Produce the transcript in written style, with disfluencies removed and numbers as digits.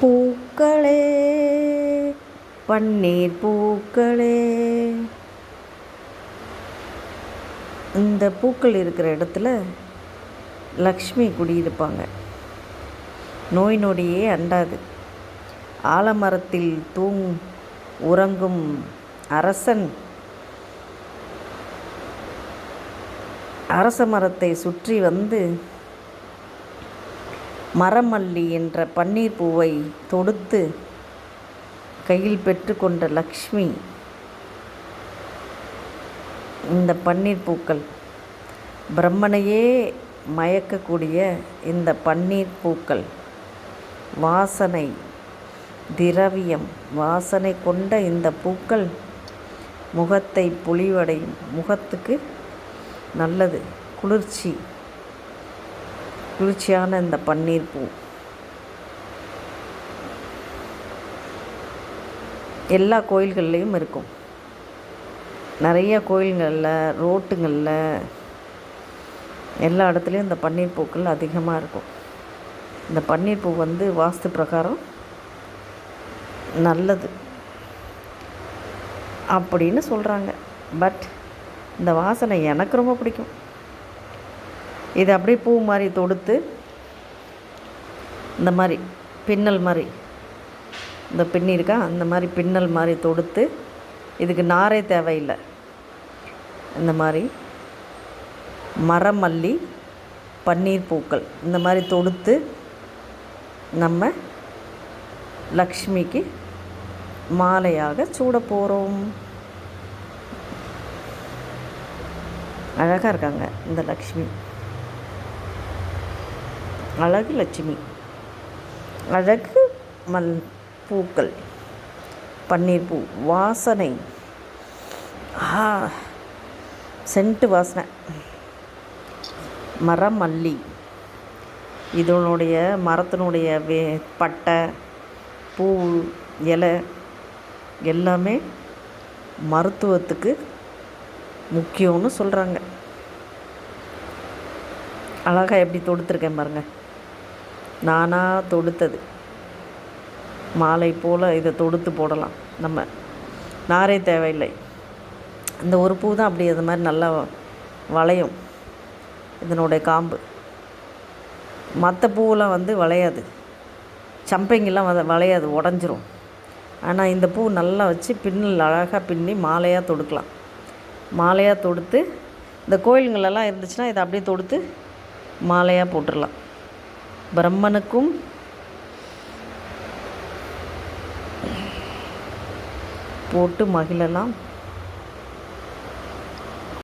பூக்களே பன்னீர் பூக்களே. இந்த பூக்கள் இருக்கிற இடத்துல லக்ஷ்மி குடியிருப்பாங்க. நோய் நொடியே அண்டாது. ஆலமரத்தில் உறங்கும் அரசன் அரச மரத்தை சுற்றி வந்து மரமல்லி என்ற பன்னீர் பூவை தொடுத்து கையில் பெற்றுக்கொண்ட லக்ஷ்மி இந்த பன்னீர் பூக்கள், பிரம்மனையே மயக்கக்கூடிய இந்த பன்னீர் பூக்கள் வாசனை திரவியம் வாசனை கொண்ட இந்த பூக்கள் முகத்தை பொலிவடையும். முகத்துக்கு நல்லது, குளிர்ச்சியான இந்த பன்னீர் பூ எல்லா கோயில்கள்லேயும் இருக்கும். நிறைய கோயில்களில், ரோட்டுங்களில், எல்லா இடத்துலையும் இந்த பன்னீர் பூக்கள் அதிகமாக இருக்கும். இந்த பன்னீர் பூ வாஸ்து பிரகாரம் நல்லது அப்படின்னு சொல்கிறாங்க. பட் இந்த வாசனை எனக்கு ரொம்ப பிடிக்கும். இது அப்படியே பூ மாதிரி தொடுத்து இந்த மாதிரி பின்னல் மாதிரி, இந்த பின்னி இருக்கா அந்த மாதிரி பின்னல் மாதிரி தொடுத்து, இதுக்கு நாரே தேவையில்லை. இந்த மாதிரி மரமல்லி பன்னீர் பூக்கள் இந்த மாதிரி தொடுத்து நம்ம லக்ஷ்மிக்கு மாலையாக சூட போகிறோம். அழகாக இருக்காங்க இந்த லக்ஷ்மி. அழகு லட்சுமி, அழகு பூக்கள், பன்னீர் பூ வாசனை, சென்ட்டு வாசனை. மரமல்லி இதனுடைய மரத்தினுடைய பட்டை, பூ, இலை எல்லாமே மருத்துவத்துக்கு முக்கியம்னு சொல்கிறாங்க. அழகாக எப்படி தொடுத்துருக்கேன் பாருங்கள். நானாக தொடுத்தது மாலை போல் இதை தொடுத்து போடலாம். நம்ம நாரே தேவையில்லை. இந்த ஒரு பூ தான் அப்படி அது மாதிரி நல்லா வளையும் இதனுடைய காம்பு. மற்ற பூவெலாம் வளையாது, சம்பங்கிலாம் வளையாது, உடஞ்சிரும். ஆனால் இந்த பூ நல்லா வச்சு பின்னல் அழகாக பின்னி மாலையாக தொடுக்கலாம். மாலையாக தொடுத்து இந்த கோயிலுங்களெல்லாம் இருந்துச்சுன்னா இதை அப்படியே தொடுத்து மாலையாக போட்டுடலாம். பிரம்மனுக்கும் போட்டு மகிழலாம்.